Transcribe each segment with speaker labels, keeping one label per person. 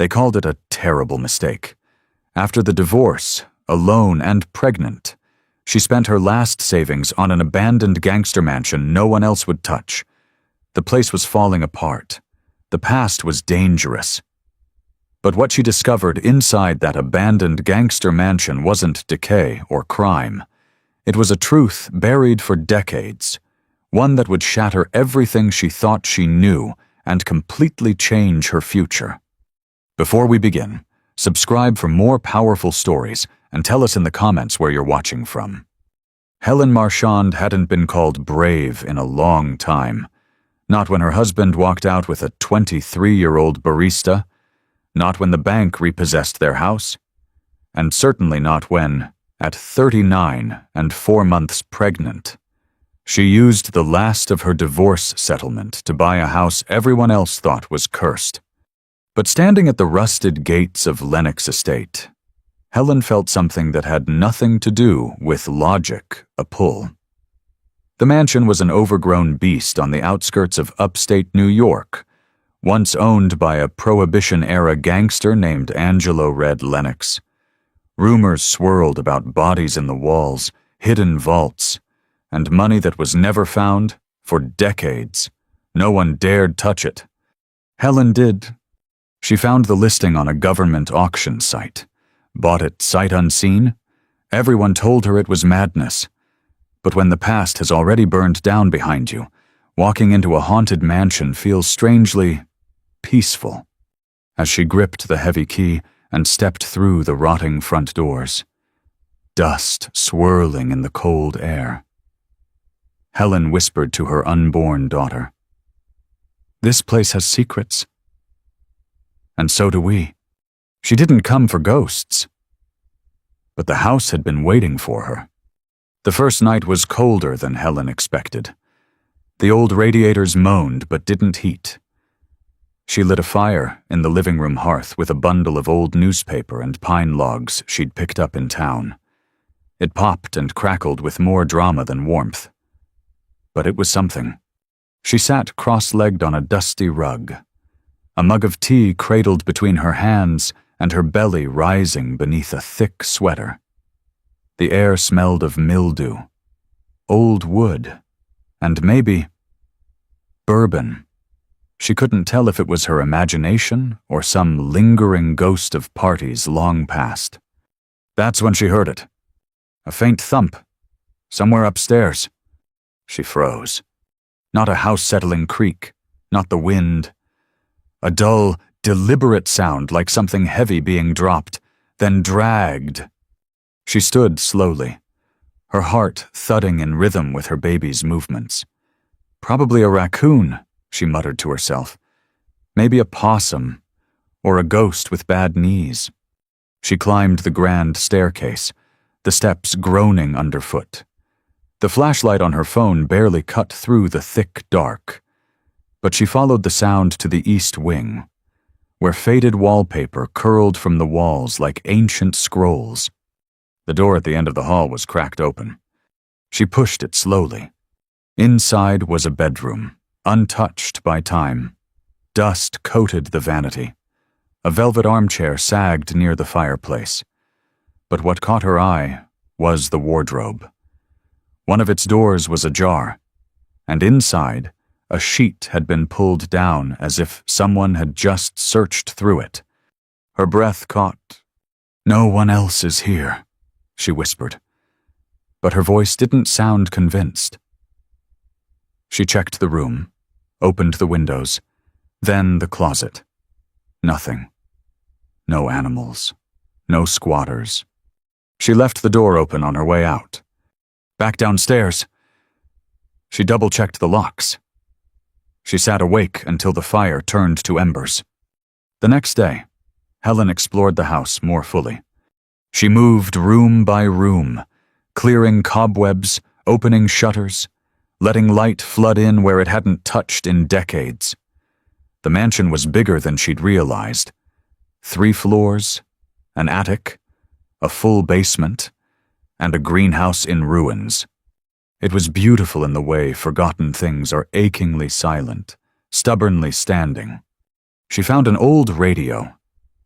Speaker 1: They called it a terrible mistake. After the divorce, alone and pregnant, she spent her last savings on an abandoned gangster mansion no one else would touch. The place was falling apart. The past was dangerous. But what she discovered inside that abandoned gangster mansion wasn't decay or crime. It was a truth buried for decades, one that would shatter everything she thought she knew and completely change her future. Before we begin, subscribe for more powerful stories and tell us in the comments where you're watching from. Helen Marchand hadn't been called brave in a long time. Not when her husband walked out with a 23-year-old barista, not when the bank repossessed their house, and certainly not when, at 39 and 4 months pregnant, she used the last of her divorce settlement to buy a house everyone else thought was cursed. But standing at the rusted gates of Lennox Estate, Helen felt something that had nothing to do with logic a pull. The mansion was an overgrown beast on the outskirts of upstate New York, once owned by a Prohibition-era gangster named Angelo Red Lennox. Rumors swirled about bodies in the walls, hidden vaults, and money that was never found for decades. No one dared touch it. Helen did. She found the listing on a government auction site, bought it sight unseen. Everyone told her it was madness. But when the past has already burned down behind you, walking into a haunted mansion feels strangely peaceful. As she gripped the heavy key and stepped through the rotting front doors, dust swirling in the cold air, Helen whispered to her unborn daughter, "This place has secrets. And so do we." She didn't come for ghosts. But the house had been waiting for her. The first night was colder than Helen expected. The old radiators moaned but didn't heat. She lit a fire in the living room hearth with a bundle of old newspaper and pine logs she'd picked up in town. It popped and crackled with more drama than warmth. But it was something. She sat cross-legged on a dusty rug, a mug of tea cradled between her hands and her belly rising beneath a thick sweater. The air smelled of mildew, old wood, and maybe bourbon. She couldn't tell if it was her imagination or some lingering ghost of parties long past. That's when she heard it. A faint thump, somewhere upstairs. She froze. Not a house-settling creak, not the wind. A dull, deliberate sound like something heavy being dropped, then dragged. She stood slowly, her heart thudding in rhythm with her baby's movements. Probably a raccoon, she muttered to herself. Maybe a possum, or a ghost with bad knees. She climbed the grand staircase, the steps groaning underfoot. The flashlight on her phone barely cut through the thick dark, but she followed the sound to the east wing, where faded wallpaper curled from the walls like ancient scrolls. The door at the end of the hall was cracked open. She pushed it slowly. Inside was a bedroom, untouched by time. Dust coated the vanity. A velvet armchair sagged near the fireplace. But what caught her eye was the wardrobe. One of its doors was ajar, and inside, a sheet had been pulled down as if someone had just searched through it. Her breath caught. "No one else is here," she whispered. But her voice didn't sound convinced. She checked the room, opened the windows, then the closet. Nothing. No animals. No squatters. She left the door open on her way out. Back downstairs. She double-checked the locks. She sat awake until the fire turned to embers. The next day, Helen explored the house more fully. She moved room by room, clearing cobwebs, opening shutters, letting light flood in where it hadn't touched in decades. The mansion was bigger than she'd realized. 3 floors, an attic, a full basement, and a greenhouse in ruins. It was beautiful in the way forgotten things are achingly silent, stubbornly standing. She found an old radio,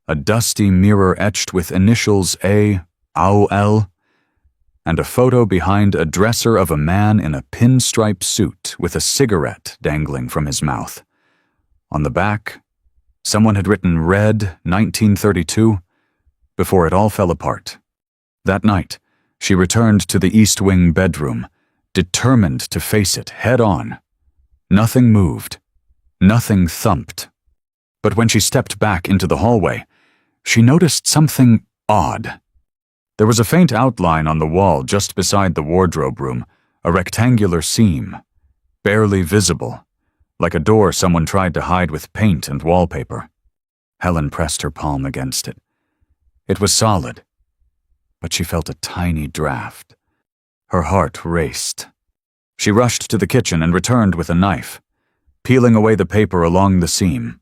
Speaker 1: a dusty mirror etched with initials A-O-L, and a photo behind a dresser of a man in a pinstripe suit with a cigarette dangling from his mouth. On the back, someone had written Red 1932 before it all fell apart. That night, she returned to the East Wing bedroom, determined to face it head on. Nothing moved. Nothing thumped. But when she stepped back into the hallway, she noticed something odd. There was a faint outline on the wall just beside the wardrobe room, a rectangular seam, barely visible, like a door someone tried to hide with paint and wallpaper. Helen pressed her palm against it. It was solid, but she felt a tiny draft. Her heart raced. She rushed to the kitchen and returned with a knife, peeling away the paper along the seam.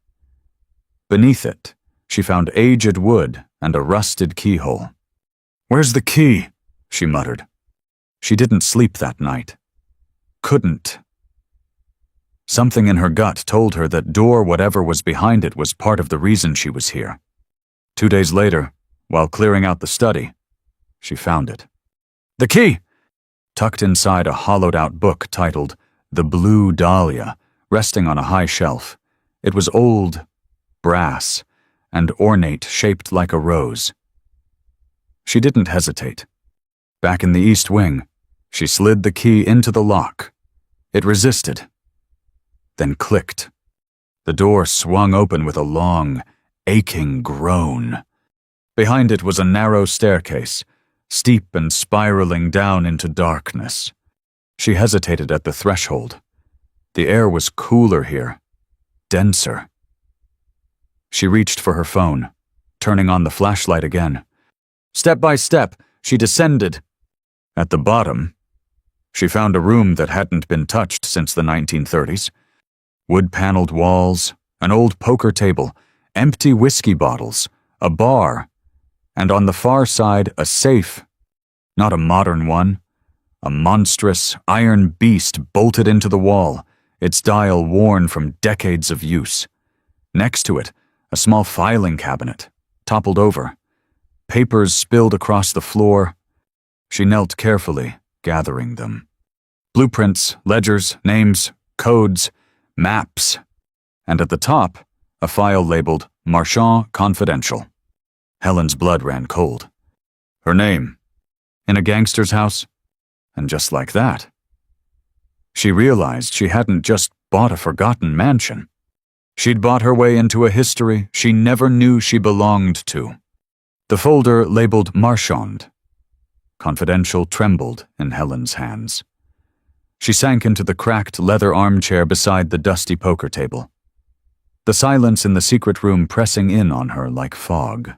Speaker 1: Beneath it, she found aged wood and a rusted keyhole. "Where's the key?" she muttered. She didn't sleep that night. Couldn't. Something in her gut told her that door whatever was behind it was part of the reason she was here. 2 days later, while clearing out the study, she found it. The key! Tucked inside a hollowed-out book titled The Blue Dahlia, resting on a high shelf. It was old, brass, and ornate, shaped like a rose. She didn't hesitate. Back in the East Wing, she slid the key into the lock. It resisted, then clicked. The door swung open with a long, aching groan. Behind it was a narrow staircase, steep and spiraling down into darkness. She hesitated at the threshold. The air was cooler here, denser. She reached for her phone, turning on the flashlight again. Step by step, she descended. At the bottom, she found a room that hadn't been touched since the 1930s. Wood-paneled walls, an old poker table, empty whiskey bottles, a bar, and on the far side, a safe. Not a modern one. A monstrous, iron beast bolted into the wall, its dial worn from decades of use. Next to it, a small filing cabinet, toppled over. Papers spilled across the floor. She knelt carefully, gathering them. Blueprints, ledgers, names, codes, maps. And at the top, a file labeled Marchand Confidential. Helen's blood ran cold. Her name, in a gangster's house, and just like that. She realized she hadn't just bought a forgotten mansion. She'd bought her way into a history she never knew she belonged to. The folder labeled Marchand. Confidential trembled in Helen's hands. She sank into the cracked leather armchair beside the dusty poker table. The silence in the secret room pressing in on her like fog.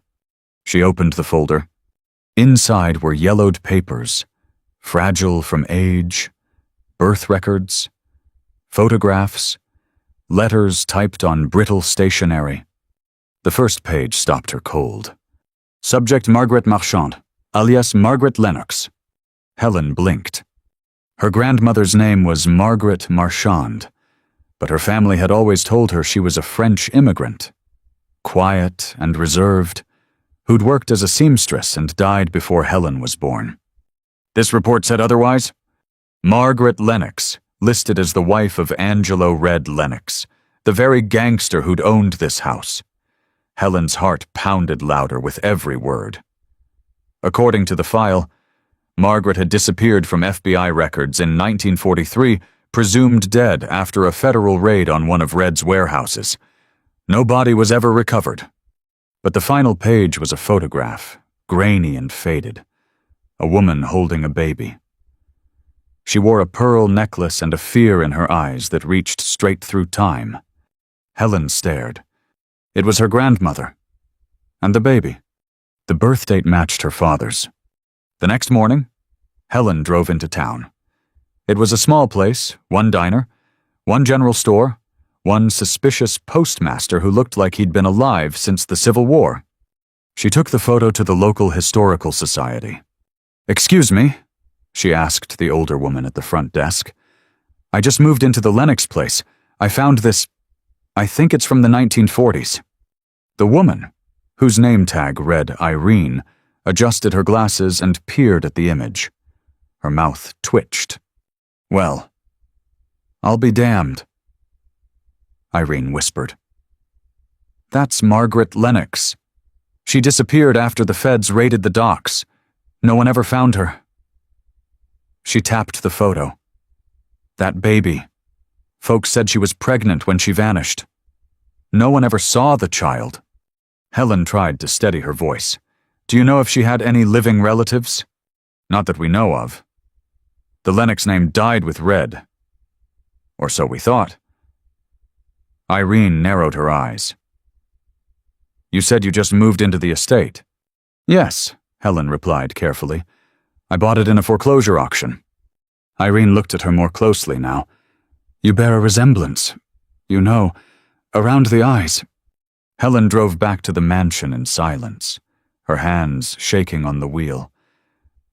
Speaker 1: She opened the folder. Inside were yellowed papers, fragile from age, birth records, photographs, letters typed on brittle stationery. The first page stopped her cold. Subject Margaret Marchand, alias Margaret Lennox. Helen blinked. Her grandmother's name was Margaret Marchand, but her family had always told her she was a French immigrant, quiet and reserved, who'd worked as a seamstress and died before Helen was born. This report said otherwise. Margaret Lennox, listed as the wife of Angelo Red Lennox, the very gangster who'd owned this house. Helen's heart pounded louder with every word. According to the file, Margaret had disappeared from FBI records in 1943, presumed dead after a federal raid on one of Red's warehouses. No body was ever recovered. But the final page was a photograph, grainy and faded. A woman holding a baby. She wore a pearl necklace and a fear in her eyes that reached straight through time. Helen stared. It was her grandmother. And the baby. The birth date matched her father's. The next morning, Helen drove into town. It was a small place, one diner, one general store, one suspicious postmaster who looked like he'd been alive since the Civil War. She took the photo to the local historical society. "Excuse me," she asked the older woman at the front desk. "I just moved into the Lennox place. I found this. I think it's from the 1940s. The woman, whose name tag read Irene, adjusted her glasses and peered at the image. Her mouth twitched. "Well, I'll be damned," Irene whispered. "That's Margaret Lennox. She disappeared after the feds raided the docks. No one ever found her." She tapped the photo. "That baby. Folks said she was pregnant when she vanished. No one ever saw the child." Helen tried to steady her voice. "Do you know if she had any living relatives?" "Not that we know of. The Lennox name died with Red. Or so we thought." Irene narrowed her eyes. "You said you just moved into the estate." "Yes," Helen replied carefully. "I bought it in a foreclosure auction." Irene looked at her more closely now. "You bear a resemblance. You know, around the eyes." Helen drove back to the mansion in silence, her hands shaking on the wheel.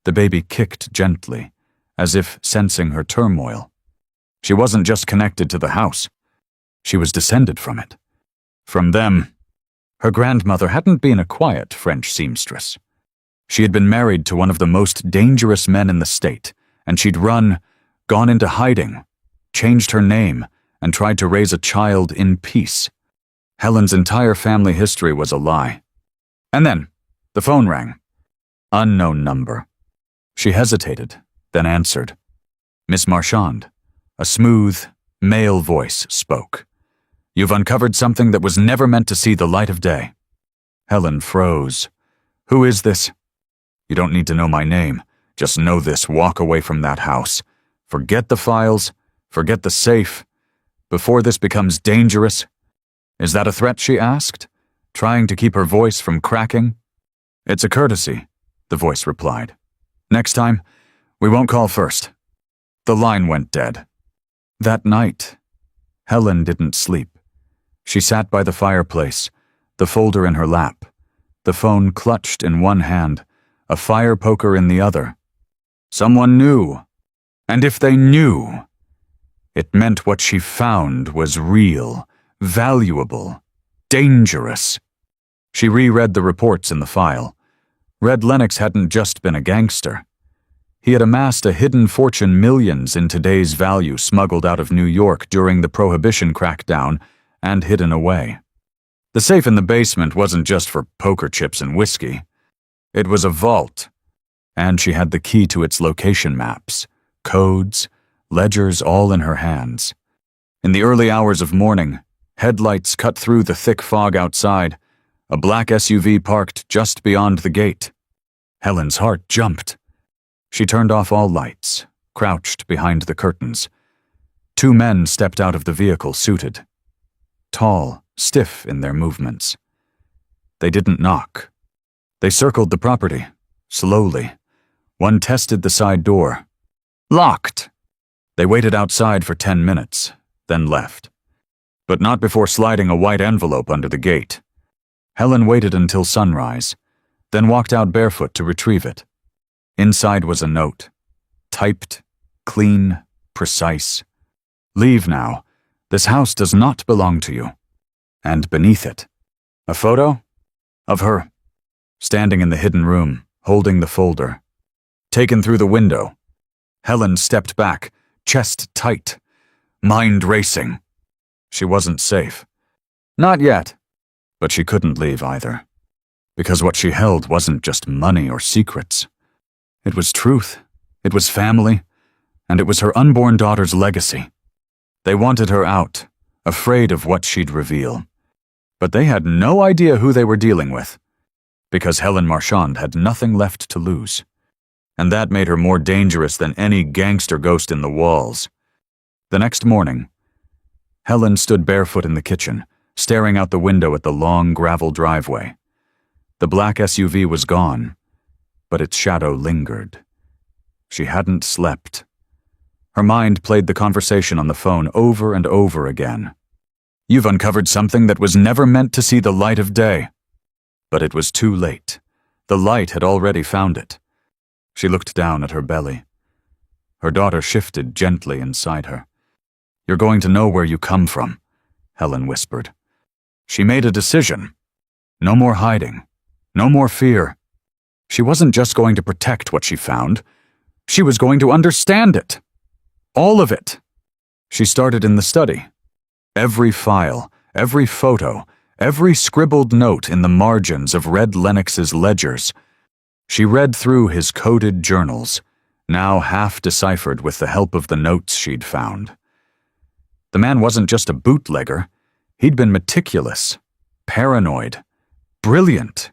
Speaker 1: The baby kicked gently, as if sensing her turmoil. She wasn't just connected to the house. She was descended from it. From them. Her grandmother hadn't been a quiet French seamstress. She had been married to one of the most dangerous men in the state, and she'd gone into hiding, changed her name, and tried to raise a child in peace. Helen's entire family history was a lie. And then, the phone rang. Unknown number. She hesitated, then answered. Miss Marchand, a smooth, male voice spoke. "You've uncovered something that was never meant to see the light of day." Helen froze. "Who is this?" "You don't need to know my name. Just know this, walk away from that house. Forget the files, forget the safe. Before this becomes dangerous." "Is that a threat?" she asked, trying to keep her voice from cracking. "It's a courtesy," the voice replied. "Next time, we won't call first." The line went dead. That night, Helen didn't sleep. She sat by the fireplace, the folder in her lap, the phone clutched in one hand, a fire poker in the other. Someone knew. And if they knew, it meant what she found was real, valuable, dangerous. She reread the reports in the file. Red Lennox hadn't just been a gangster. He had amassed a hidden fortune, millions in today's value, smuggled out of New York during the Prohibition crackdown and hidden away. The safe in the basement wasn't just for poker chips and whiskey. It was a vault, and she had the key to its location maps, codes, ledgers all in her hands. In the early hours of morning, headlights cut through the thick fog outside, a black SUV parked just beyond the gate. Helen's heart jumped. She turned off all lights, crouched behind the curtains. Two men stepped out of the vehicle, suited. Tall, stiff in their movements. They didn't knock. They circled the property, slowly. One tested the side door. Locked. They waited outside for 10 minutes, then left. But not before sliding a white envelope under the gate. Helen waited until sunrise, then walked out barefoot to retrieve it. Inside was a note. Typed, clean, precise. "Leave now. This house does not belong to you." And beneath it, a photo of her, standing in the hidden room, holding the folder. Taken through the window. Helen stepped back, chest tight, mind racing. She wasn't safe. Not yet. But she couldn't leave either. Because what she held wasn't just money or secrets. It was truth, it was family, and it was her unborn daughter's legacy. They wanted her out, afraid of what she'd reveal. But they had no idea who they were dealing with. Because Helen Marchand had nothing left to lose. And that made her more dangerous than any gangster ghost in the walls. The next morning, Helen stood barefoot in the kitchen, staring out the window at the long gravel driveway. The black SUV was gone, but its shadow lingered. She hadn't slept. Her mind played the conversation on the phone over and over again. "You've uncovered something that was never meant to see the light of day." But it was too late. The light had already found it. She looked down at her belly. Her daughter shifted gently inside her. "You're going to know where you come from," Helen whispered. "She made a decision. No more hiding. No more fear. She wasn't just going to protect what she found. She was going to understand it. All of it. She started in the study. Every file, every photo, every scribbled note in the margins of Red Lennox's ledgers. She read through his coded journals, now half deciphered with the help of the notes she'd found. The man wasn't just a bootlegger. He'd been meticulous, paranoid, brilliant.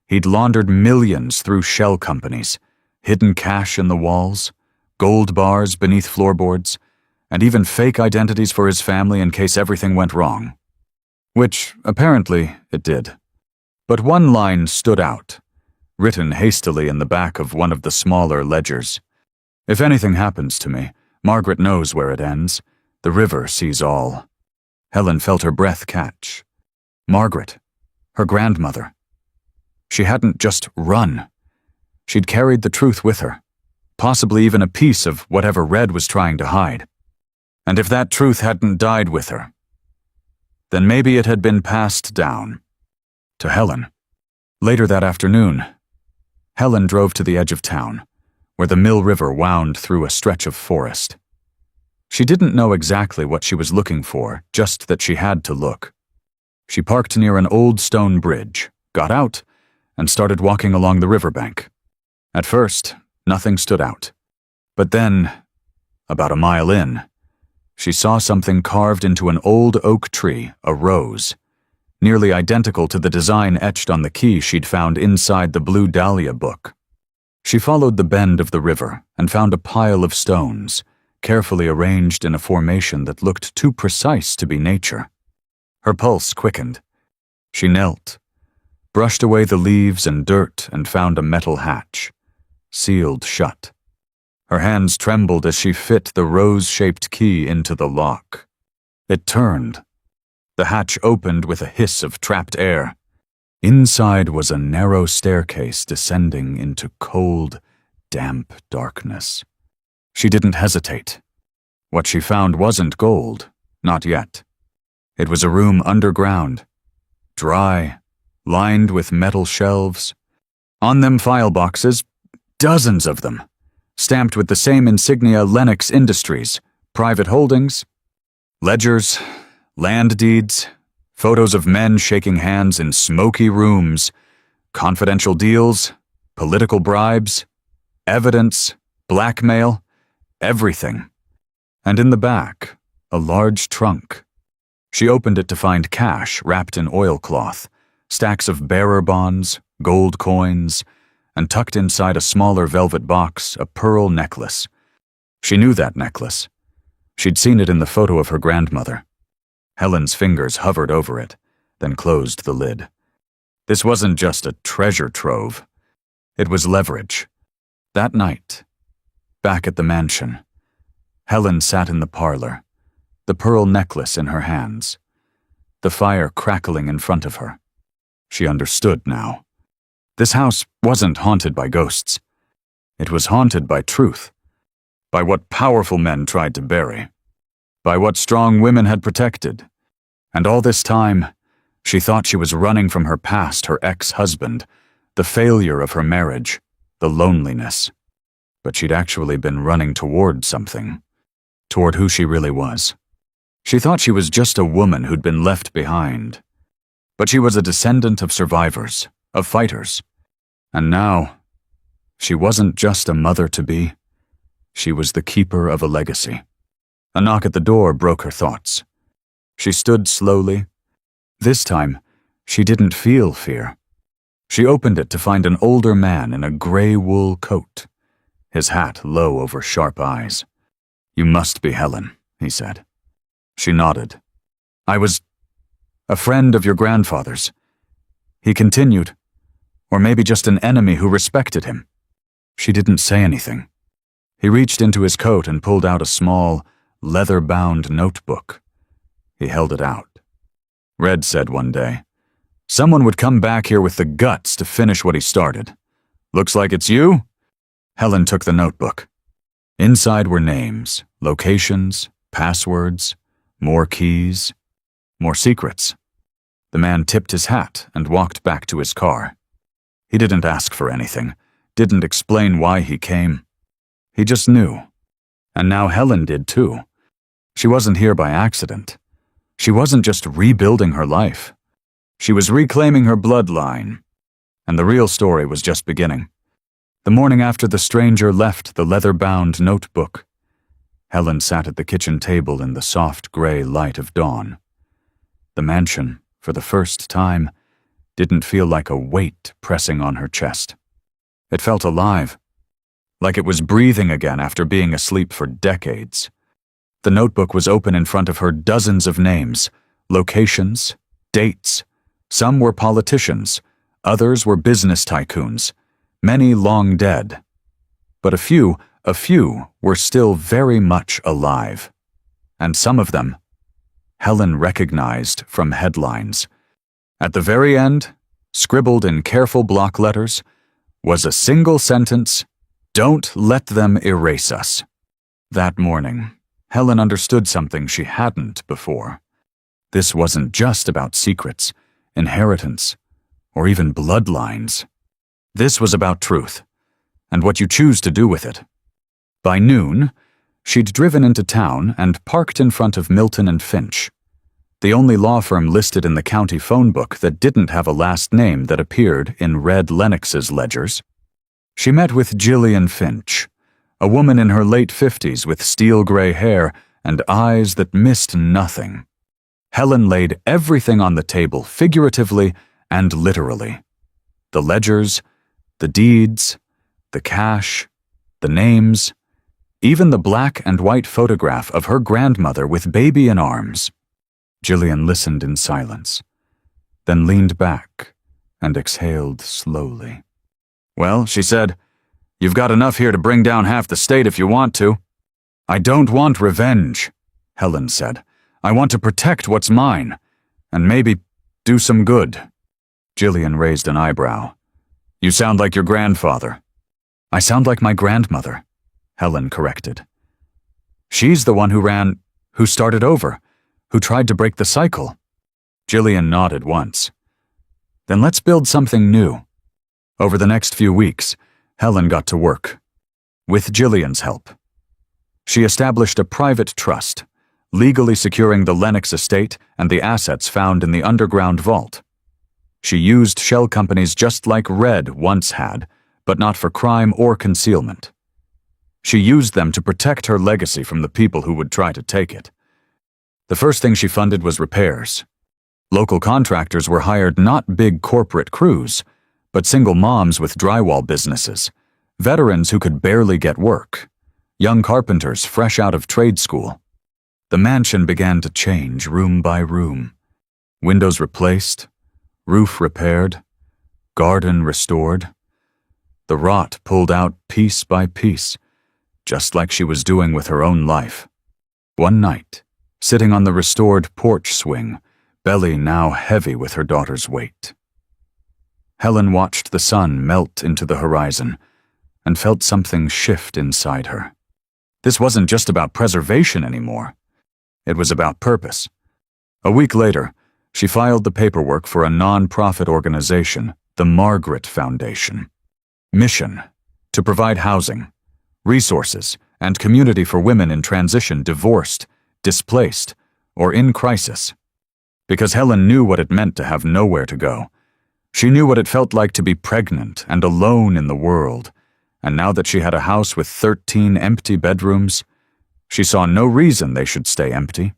Speaker 1: He'd laundered millions through shell companies, hidden cash in the walls, gold bars beneath floorboards, and even fake identities for his family in case everything went wrong. Which, apparently, it did. But one line stood out, written hastily in the back of one of the smaller ledgers. If anything happens to me, Margaret knows where it ends. The river sees all. Helen felt her breath catch. Margaret, her grandmother. She hadn't just run. She'd carried the truth with her, possibly even a piece of whatever Red was trying to hide. And if that truth hadn't died with her, then maybe it had been passed down to Helen. Later that afternoon, Helen drove to the edge of town, where the Mill River wound through a stretch of forest. She didn't know exactly what she was looking for, just that she had to look. She parked near an old stone bridge, got out, and started walking along the riverbank. At first, nothing stood out. But then, about a mile in, she saw something carved into an old oak tree, a rose, nearly identical to the design etched on the key she'd found inside the Blue Dahlia book. She followed the bend of the river and found a pile of stones, carefully arranged in a formation that looked too precise to be nature. Her pulse quickened. She knelt, brushed away the leaves and dirt, and found a metal hatch, sealed shut. Her hands trembled as she fit the rose-shaped key into the lock. It turned. The hatch opened with a hiss of trapped air. Inside was a narrow staircase descending into cold, damp darkness. She didn't hesitate. What she found wasn't gold, not yet. It was a room underground, dry, lined with metal shelves. On them file boxes, dozens of them, stamped with the same insignia: Lennox Industries, private holdings, ledgers, land deeds, photos of men shaking hands in smoky rooms, confidential deals, political bribes, evidence, blackmail, everything. And in the back, a large trunk. She opened it to find cash wrapped in oilcloth, stacks of bearer bonds, gold coins, and tucked inside a smaller velvet box, a pearl necklace. She knew that necklace. She'd seen it in the photo of her grandmother. Helen's fingers hovered over it, then closed the lid. This wasn't just a treasure trove. It was leverage. That night, back at the mansion, Helen sat in the parlor, the pearl necklace in her hands, the fire crackling in front of her. She understood now. This house wasn't haunted by ghosts. It was haunted by truth, by what powerful men tried to bury, by what strong women had protected. And all this time, she thought she was running from her past, her ex-husband, the failure of her marriage, the loneliness. But she'd actually been running toward something, toward who she really was. She thought she was just a woman who'd been left behind. But she was a descendant of survivors, of fighters. And now, she wasn't just a mother-to-be. She was the keeper of a legacy. A knock at the door broke her thoughts. She stood slowly. This time, she didn't feel fear. She opened it to find an older man in a gray wool coat, his hat low over sharp eyes. "You must be Helen," he said. She nodded. "I was a friend of your grandfather's," he continued, "or maybe just an enemy who respected him." She didn't say anything. He reached into his coat and pulled out a small, leather-bound notebook. He held it out. "Red said one day, someone would come back here with the guts to finish what he started. Looks like it's you?" Helen took the notebook. Inside were names, locations, passwords, more keys, more secrets. The man tipped his hat and walked back to his car. He didn't ask for anything, didn't explain why he came. He just knew. And now Helen did too. She wasn't here by accident. She wasn't just rebuilding her life. She was reclaiming her bloodline. And the real story was just beginning. The morning after the stranger left the leather-bound notebook, Helen sat at the kitchen table in the soft gray light of dawn. The mansion, for the first time, didn't feel like a weight pressing on her chest. It felt alive, like it was breathing again after being asleep for decades. The notebook was open in front of her, dozens of names, locations, dates. Some were politicians, others were business tycoons, many long dead. But a few were still very much alive. And some of them, Helen recognized from headlines. At the very end, scribbled in careful block letters, was a single sentence, "Don't let them erase us." That morning, Helen understood something she hadn't before. This wasn't just about secrets, inheritance, or even bloodlines. This was about truth, and what you choose to do with it. By noon, she'd driven into town and parked in front of Milton and Finch, the only law firm listed in the county phone book that didn't have a last name that appeared in Red Lennox's ledgers. She met with Gillian Finch, a woman in her late 50s with steel-gray hair and eyes that missed nothing. Helen laid everything on the table, figuratively and literally. The ledgers, the deeds, the cash, the names, even the black and white photograph of her grandmother with baby in arms. Gillian listened in silence, then leaned back and exhaled slowly. "Well," she said, "you've got enough here to bring down half the state if you want to." "I don't want revenge," Helen said. "I want to protect what's mine, and maybe do some good." Gillian raised an eyebrow. "You sound like your grandfather." "I sound like my grandmother," Helen corrected. "She's the one who started over, who tried to break the cycle." Gillian nodded once. "Then let's build something new." Over the next few weeks, Helen got to work, with Gillian's help. She established a private trust, legally securing the Lennox estate and the assets found in the underground vault. She used shell companies just like Red once had, but not for crime or concealment. She used them to protect her legacy from the people who would try to take it. The first thing she funded was repairs. Local contractors were hired, not big corporate crews, but single moms with drywall businesses, veterans who could barely get work, young carpenters fresh out of trade school. The mansion began to change room by room. Windows replaced, roof repaired, garden restored. The rot pulled out piece by piece, just like she was doing with her own life. One night, sitting on the restored porch swing, belly now heavy with her daughter's weight, Helen watched the sun melt into the horizon and felt something shift inside her. This wasn't just about preservation anymore. It was about purpose. A week later, she filed the paperwork for a non-profit organization, the Margaret Foundation. Mission: to provide housing, resources, and community for women in transition, divorced, displaced, or in crisis. Because Helen knew what it meant to have nowhere to go. She knew what it felt like to be pregnant and alone in the world, and now that she had a house with 13 empty bedrooms, she saw no reason they should stay empty.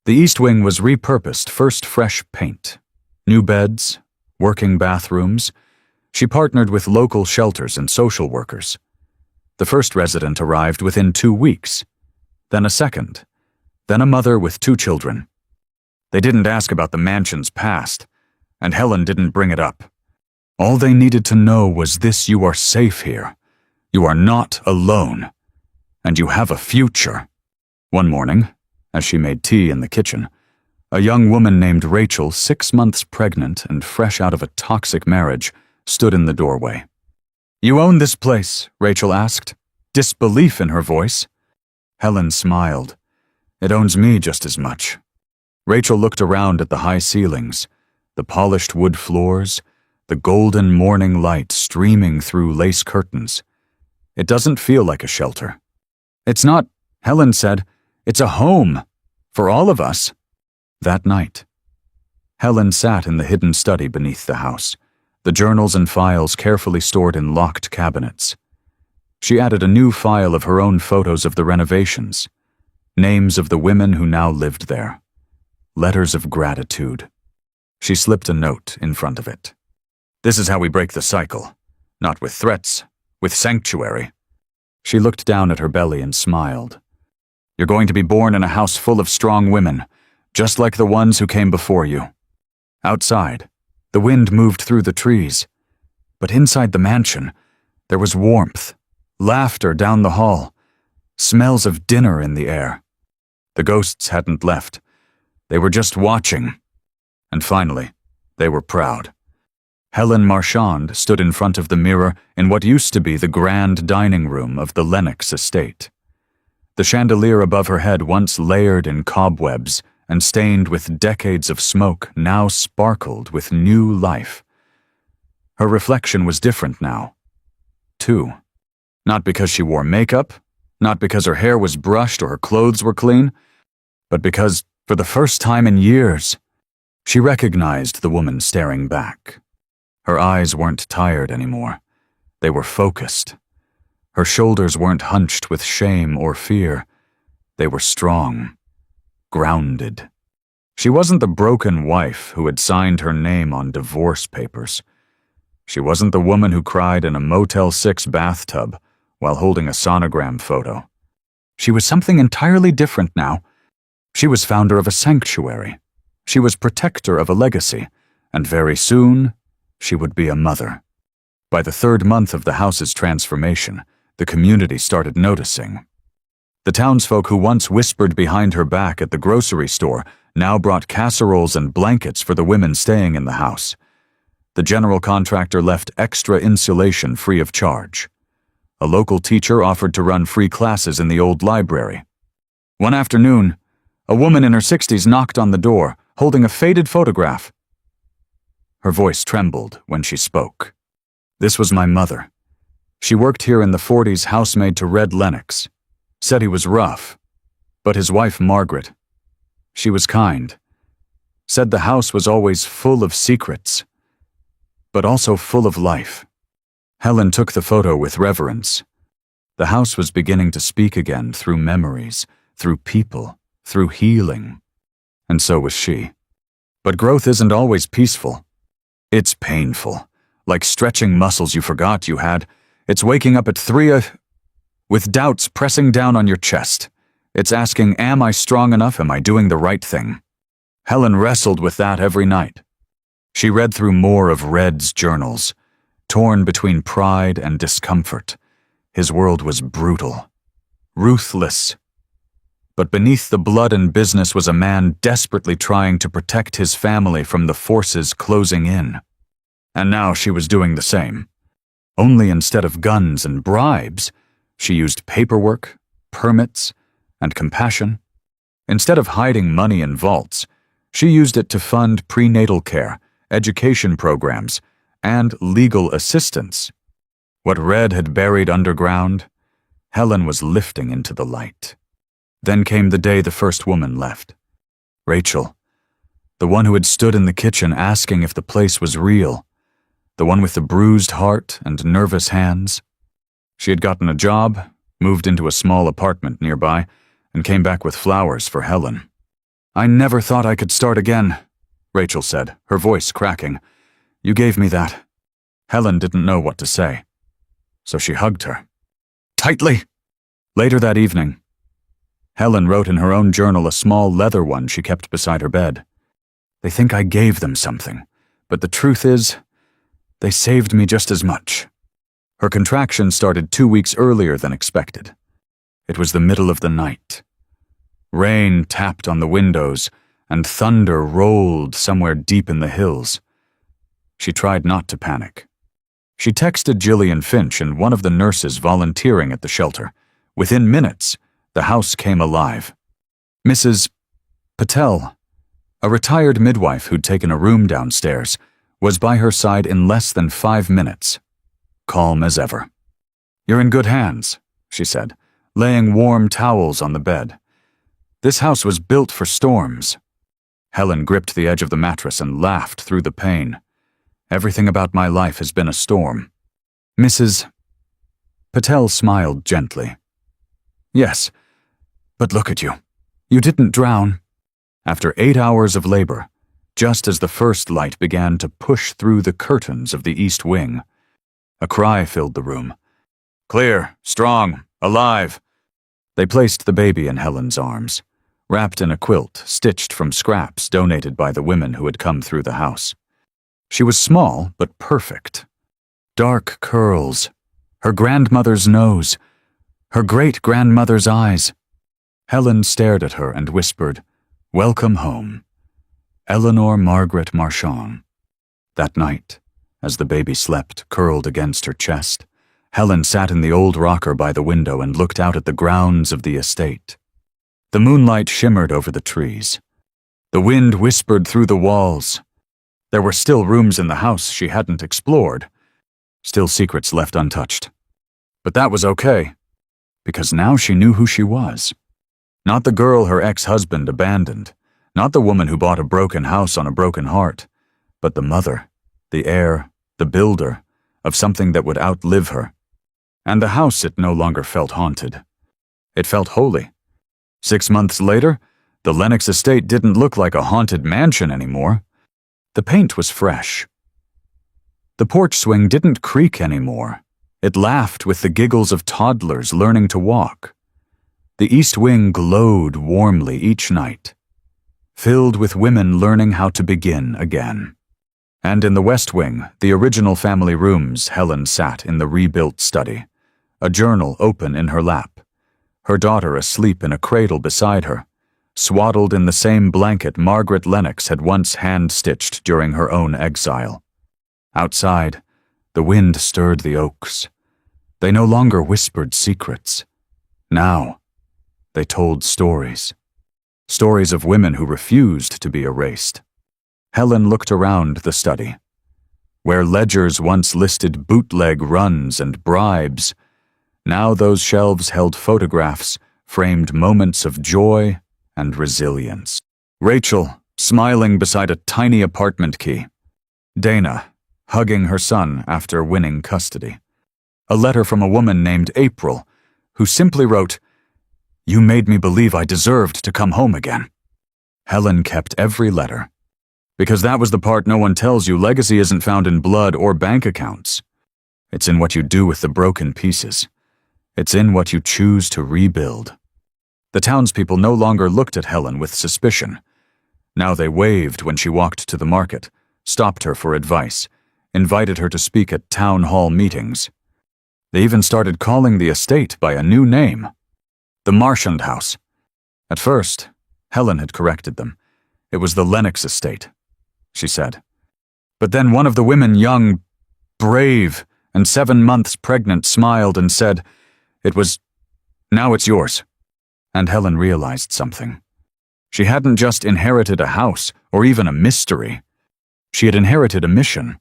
Speaker 1: The East Wing was repurposed, first fresh paint, new beds, working bathrooms. She partnered with local shelters and social workers. The first resident arrived within 2 weeks, then a second, then a mother with 2 children. They didn't ask about the mansion's past, and Helen didn't bring it up. All they needed to know was this: you are safe here. You are not alone. And you have a future. One morning, as she made tea in the kitchen, a young woman named Rachel, 6 months pregnant and fresh out of a toxic marriage, stood in the doorway. "You own this place?" Rachel asked, disbelief in her voice. Helen smiled. "It owns me just as much." Rachel looked around at the high ceilings, The polished wood floors, the golden morning light streaming through lace curtains. It doesn't feel like a shelter. It's not, Helen said, it's a home. For all of us. That night, Helen sat in the hidden study beneath the house, the journals and files carefully stored in locked cabinets. She added a new file of her own photos of the renovations, names of the women who now lived there, letters of gratitude. She slipped a note in front of it. This is how we break the cycle. Not with threats, with sanctuary. She looked down at her belly and smiled. You're going to be born in a house full of strong women, just like the ones who came before you. Outside, the wind moved through the trees, but inside the mansion, there was warmth, laughter down the hall, smells of dinner in the air. The ghosts hadn't left. They were just watching. And finally, they were proud. Helen Marchand stood in front of the mirror in what used to be the grand dining room of the Lennox estate. The chandelier above her head, once layered in cobwebs and stained with decades of smoke, now sparkled with new life. Her reflection was different now, too. Not because she wore makeup, not because her hair was brushed or her clothes were clean, but because, for the first time in years, she recognized the woman staring back. Her eyes weren't tired anymore. They were focused. Her shoulders weren't hunched with shame or fear. They were strong, grounded. She wasn't the broken wife who had signed her name on divorce papers. She wasn't the woman who cried in a Motel 6 bathtub while holding a sonogram photo. She was something entirely different now. She was founder of a sanctuary. She was protector of a legacy, and very soon, she would be a mother. By the 3rd month of the house's transformation, the community started noticing. The townsfolk who once whispered behind her back at the grocery store now brought casseroles and blankets for the women staying in the house. The general contractor left extra insulation free of charge. A local teacher offered to run free classes in the old library. One afternoon, a woman in her 60s knocked on the door, holding a faded photograph. Her voice trembled when she spoke. This was my mother. She worked here in the 40s, housemaid to Red Lennox. Said he was rough, but his wife Margaret, she was kind. Said the house was always full of secrets, but also full of life. Helen took the photo with reverence. The house was beginning to speak again through memories, through people, through healing. And so was she. But growth isn't always peaceful. It's painful, like stretching muscles you forgot you had. It's waking up at 3 with doubts pressing down on your chest. It's asking, am I strong enough? Am I doing the right thing? Helen wrestled with that every night. She read through more of Red's journals, torn between pride and discomfort. His world was brutal, ruthless. But beneath the blood and business was a man desperately trying to protect his family from the forces closing in. And now she was doing the same. Only instead of guns and bribes, she used paperwork, permits, and compassion. Instead of hiding money in vaults, she used it to fund prenatal care, education programs, and legal assistance. What Red had buried underground, Helen was lifting into the light. Then came the day the first woman left. Rachel, the one who had stood in the kitchen asking if the place was real, the one with the bruised heart and nervous hands. She had gotten a job, moved into a small apartment nearby, and came back with flowers for Helen. I never thought I could start again, Rachel said, her voice cracking. You gave me that. Helen didn't know what to say, so she hugged her. Tightly! Later that evening, Helen wrote in her own journal, a small leather one she kept beside her bed. They think I gave them something, but the truth is, they saved me just as much. Her contraction started 2 weeks earlier than expected. It was the middle of the night. Rain tapped on the windows, and thunder rolled somewhere deep in the hills. She tried not to panic. She texted Gillian Finch and one of the nurses volunteering at the shelter. Within minutes, the house came alive. Mrs. Patel, A retired midwife who'd taken a room downstairs was by her side in less than 5 minutes, calm as ever. "You're in good hands," she said, laying warm towels on the bed. "This house was built for storms." Helen gripped the edge of the mattress and laughed through the pain. "Everything about my life has been a storm." "Mrs. Patel smiled gently. "Yes, but look at you. You didn't drown." After 8 hours of labor, just as the first light began to push through the curtains of the east wing, a cry filled the room. "Clear, strong, alive." They placed the baby in Helen's arms, wrapped in a quilt stitched from scraps donated by the women who had come through the house. She was small but perfect. Dark curls, her grandmother's nose, her great-grandmother's eyes. Helen stared at her and whispered, "Welcome home, Eleanor Margaret Marchand." That night, as the baby slept curled against her chest, Helen sat in the old rocker by the window and looked out at the grounds of the estate. The moonlight shimmered over the trees. The wind whispered through the walls. There were still rooms in the house she hadn't explored, still secrets left untouched. But that was okay, because now she knew who she was. Not the girl her ex-husband abandoned, not the woman who bought a broken house on a broken heart, but the mother, the heir, the builder of something that would outlive her. And the house, it no longer felt haunted. It felt holy. 6 months later, the Lennox estate didn't look like a haunted mansion anymore. The paint was fresh. The porch swing didn't creak anymore. It laughed with the giggles of toddlers learning to walk. The east wing glowed warmly each night, filled with women learning how to begin again. And in the west wing, the original family rooms, Helen sat in the rebuilt study, a journal open in her lap, her daughter asleep in a cradle beside her, swaddled in the same blanket Margaret Lennox had once hand-stitched during her own exile. Outside, the wind stirred the oaks. They no longer whispered secrets. Now, they told stories. Stories of women who refused to be erased. Helen looked around the study. Where ledgers once listed bootleg runs and bribes, now those shelves held photographs, framed moments of joy and resilience. Rachel, smiling beside a tiny apartment key. Dana, hugging her son after winning custody. A letter from a woman named April, who simply wrote, "You made me believe I deserved to come home again." Helen kept every letter. Because that was the part no one tells you. Legacy isn't found in blood or bank accounts. It's in what you do with the broken pieces. It's in what you choose to rebuild. The townspeople no longer looked at Helen with suspicion. Now they waved when she walked to the market, stopped her for advice, invited her to speak at town hall meetings. They even started calling the estate by a new name, the Marchand House. At first, Helen had corrected them. It was the Lennox estate, she said. But then one of the women, young, brave, and 7 months pregnant, smiled and said, "Now it's yours." And Helen realized something. She hadn't just inherited a house or even a mystery. She had inherited a mission.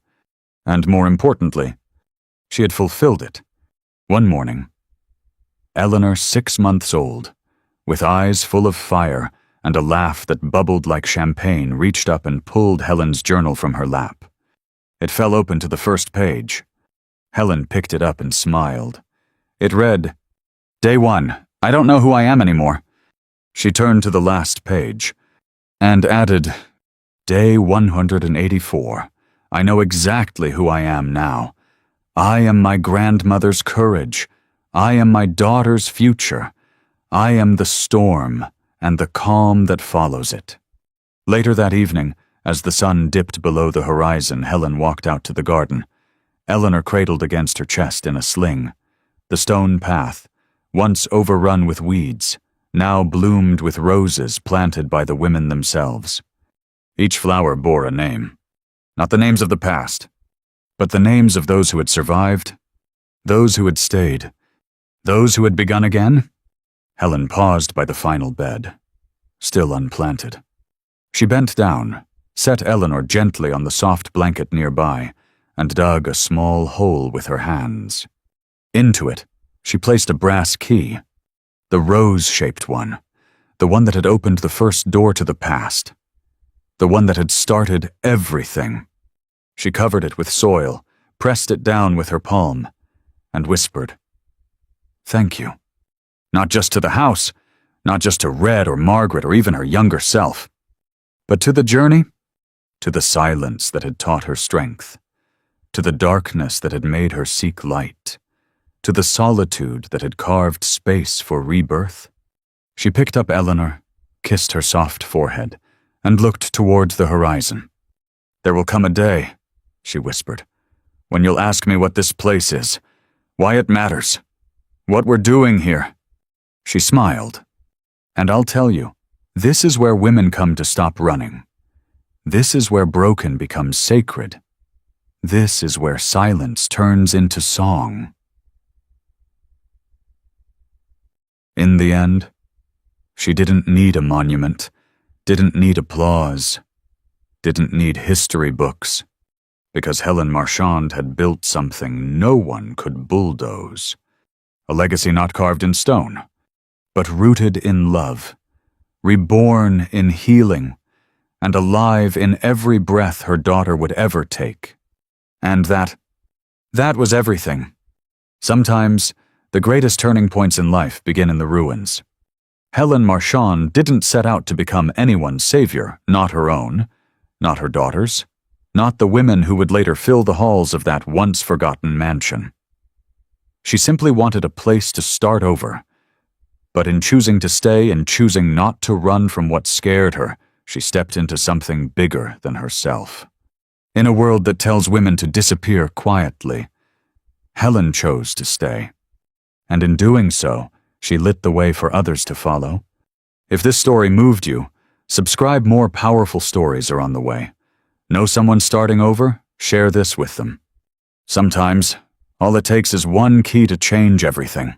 Speaker 1: And more importantly, she had fulfilled it. One morning, Eleanor, 6 months old, with eyes full of fire and a laugh that bubbled like champagne, reached up and pulled Helen's journal from her lap. It fell open to the first page. Helen picked it up and smiled. It read, "Day 1. I don't know who I am anymore." She turned to the last page and added, "Day 184. I know exactly who I am now. I am my grandmother's courage. I am my daughter's future. I am the storm and the calm that follows it." Later that evening, as the sun dipped below the horizon, Helen walked out to the garden. Eleanor cradled against her chest in a sling. The stone path, once overrun with weeds, now bloomed with roses planted by the women themselves. Each flower bore a name. Not the names of the past, but the names of those who had survived, those who had stayed, those who had begun again. Helen paused by the final bed, still unplanted. She bent down, set Eleanor gently on the soft blanket nearby, and dug a small hole with her hands. Into it, she placed a brass key, the rose-shaped one, the one that had opened the first door to the past, the one that had started everything. She covered it with soil, pressed it down with her palm, and whispered, "Thank you. Not just to the house, not just to Red or Margaret or even her younger self, but to the journey, to the silence that had taught her strength, to the darkness that had made her seek light, to the solitude that had carved space for rebirth." She picked up Eleanor, kissed her soft forehead, and looked towards the horizon. "There will come a day," she whispered, "when you'll ask me what this place is, why it matters, what we're doing here." She smiled. "And I'll tell you, this is where women come to stop running. This is where broken becomes sacred. This is where silence turns into song." In the end, she didn't need a monument, didn't need applause, didn't need history books, because Helen Marchand had built something no one could bulldoze. A legacy not carved in stone, but rooted in love, reborn in healing, and alive in every breath her daughter would ever take. And that was everything. Sometimes, the greatest turning points in life begin in the ruins. Helen Marchand didn't set out to become anyone's savior, not her own, not her daughter's, not the women who would later fill the halls of that once-forgotten mansion. She simply wanted a place to start over. But in choosing to stay and choosing not to run from what scared her, she stepped into something bigger than herself. In a world that tells women to disappear quietly, Helen chose to stay. And in doing so, she lit the way for others to follow. If this story moved you, subscribe. More powerful stories are on the way. Know someone starting over? Share this with them. Sometimes, all it takes is one key to change everything.